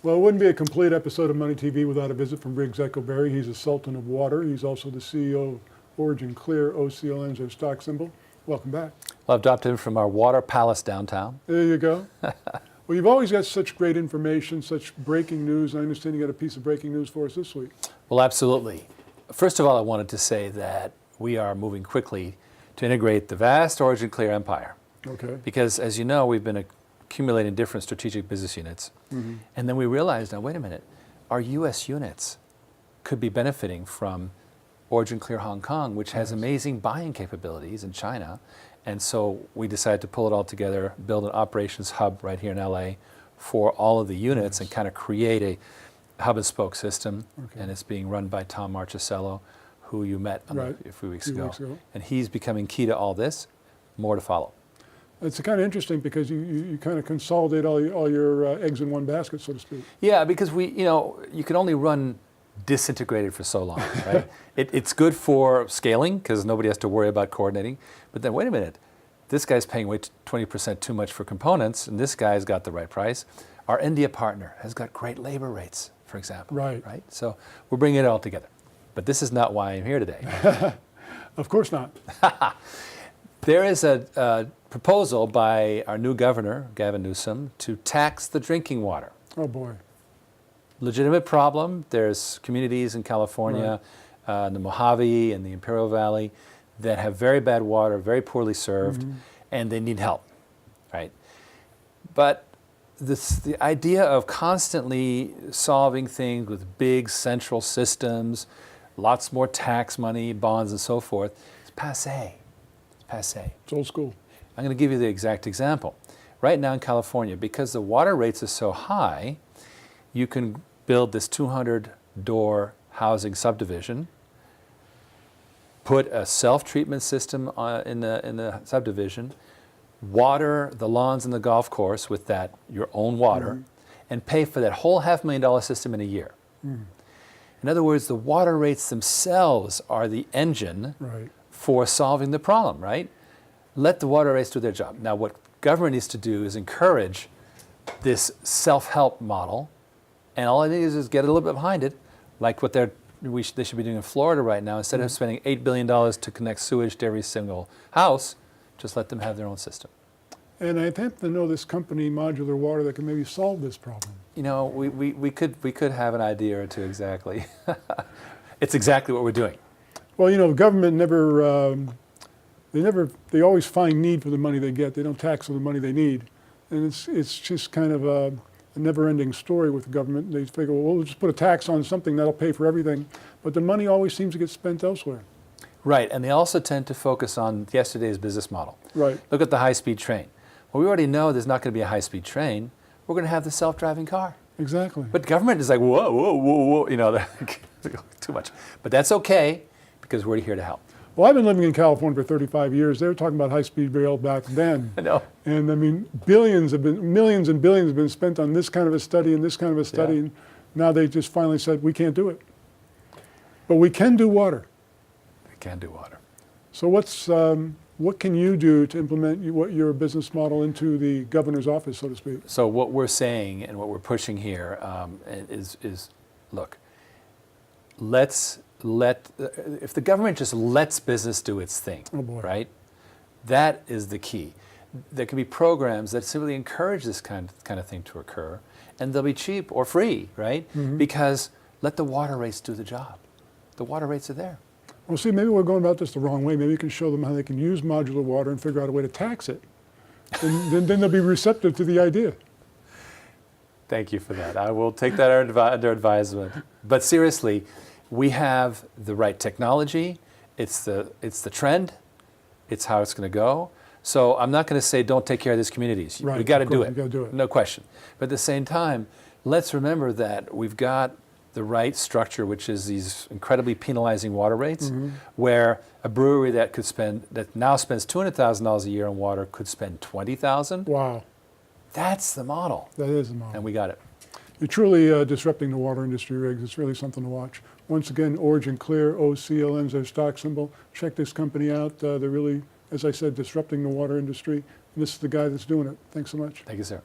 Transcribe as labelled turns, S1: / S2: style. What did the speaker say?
S1: Well, it wouldn't be a complete episode of Money TV without a visit from Briggs Echoberry. He's a Sultan of Water. He's also the CEO of OriginClear. OCLN is their stock symbol. Welcome back.
S2: Well, I've dropped in from our water palace downtown.
S1: There you go. Well, you've always got such great information, such breaking news. I understand you got a piece of breaking news for us this week.
S2: Well, absolutely. First of all, I wanted to say that we are moving quickly to integrate the vast OriginClear empire.
S1: Okay.
S2: Because, as you know, we've been accumulating different strategic business units. Mm-hmm. And then we realized, now, wait a minute, our U.S. units could be benefiting from OriginClear Hong Kong, which has amazing buying capabilities in China. And so we decided to pull it all together, build an operations hub right here in LA for all of the units and kind of create a hub and spoke system. Okay. And it's being run by Tom Marchicello, who you met a few weeks ago. And he's becoming key to all this. More to follow.
S1: It's kind of interesting because you kind of consolidate all your eggs in one basket, so to speak.
S2: Yeah, because you can only run disintegrated for so long, right? It's good for scaling because nobody has to worry about coordinating. But then wait a minute, this guy's paying 20% too much for components, and this guy's got the right price. Our India partner has got great labor rates, for example. Right. So we're bringing it all together. But this is not why I'm here today.
S1: Of course not.
S2: There is a proposal by our new governor, Gavin Newsom, to tax the drinking water.
S1: Oh, boy.
S2: Legitimate problem. There's communities in California, in the Mojave and the Imperial Valley that have very bad water, very poorly served, and they need help, right? But the idea of constantly solving things with big central systems, lots more tax money, bonds, and so forth, is passé. Passé.
S1: It's old school.
S2: I'm going to give you the exact example. Right now in California, because the water rates are so high, you can build this 200-door housing subdivision, put a self-treatment system in the subdivision, water the lawns and the golf course with your own water, and pay for that whole $500,000 system in a year. In other words, the water rates themselves are the engine for solving the problem, right? Let the water rates do their job. Now, what government needs to do is encourage this self-help model, and all it needs is get a little bit behind it, like what they should be doing in Florida right now. Instead of spending $8 billion to connect sewage to every single house, just let them have their own system.
S1: And I happen to know this company, Modular Water, that can maybe solve this problem.
S2: You know, we could have an idea or two exactly. It's exactly what we're doing.
S1: Well, you know, the government they always find need for the money they get. They don't tax for the money they need. And it's just kind of a never-ending story with the government. They figure, well, we'll just put a tax on something that'll pay for everything. But the money always seems to get spent elsewhere.
S2: Right, and they also tend to focus on yesterday's business model.
S1: Right.
S2: Look at the high-speed train. Well, we already know there's not going to be a high-speed train. We're going to have the self-driving car.
S1: Exactly.
S2: But government is like, whoa, whoa, whoa, whoa, you know, too much. But that's okay, because we're here to help.
S1: Well, I've been living in California for 35 years. They were talking about high-speed rail back then.
S2: I know.
S1: And I mean, millions and billions have been spent on this kind of a study and this kind of a study. And now they just finally said, we can't do it. But we can do water.
S2: We can do water.
S1: So what can you do to implement your business model into the governor's office, so to speak?
S2: So what we're saying and what we're pushing here is, look, if the government just lets business do its thing, right? That is the key. There can be programs that simply encourage this kind of thing to occur, and they'll be cheap or free, right? Because let the water rates do the job. The water rates are there.
S1: Well, see, maybe we're going about this the wrong way. Maybe you can show them how they can use modular water and figure out a way to tax it. And then they'll be receptive to the idea.
S2: Thank you for that. I will take that under advisement. But seriously, we have the right technology. It's the trend. It's how it's going to go. So I'm not going to say don't take care of these communities.
S1: Right,
S2: we got to do it.
S1: You got to do it.
S2: No question. But at the same time, let's remember that we've got the right structure, which is these incredibly penalizing water rates, where a brewery that now spends $200,000 a year on water could spend $20,000.
S1: Wow.
S2: That's the model.
S1: That is the model.
S2: And we got it.
S1: You're truly disrupting the water industry, Riggs. It's really something to watch. Once again, OriginClear, OCLN is their stock symbol. Check this company out. They're really, as I said, disrupting the water industry. And this is the guy that's doing it. Thanks so much.
S2: Thank you, sir.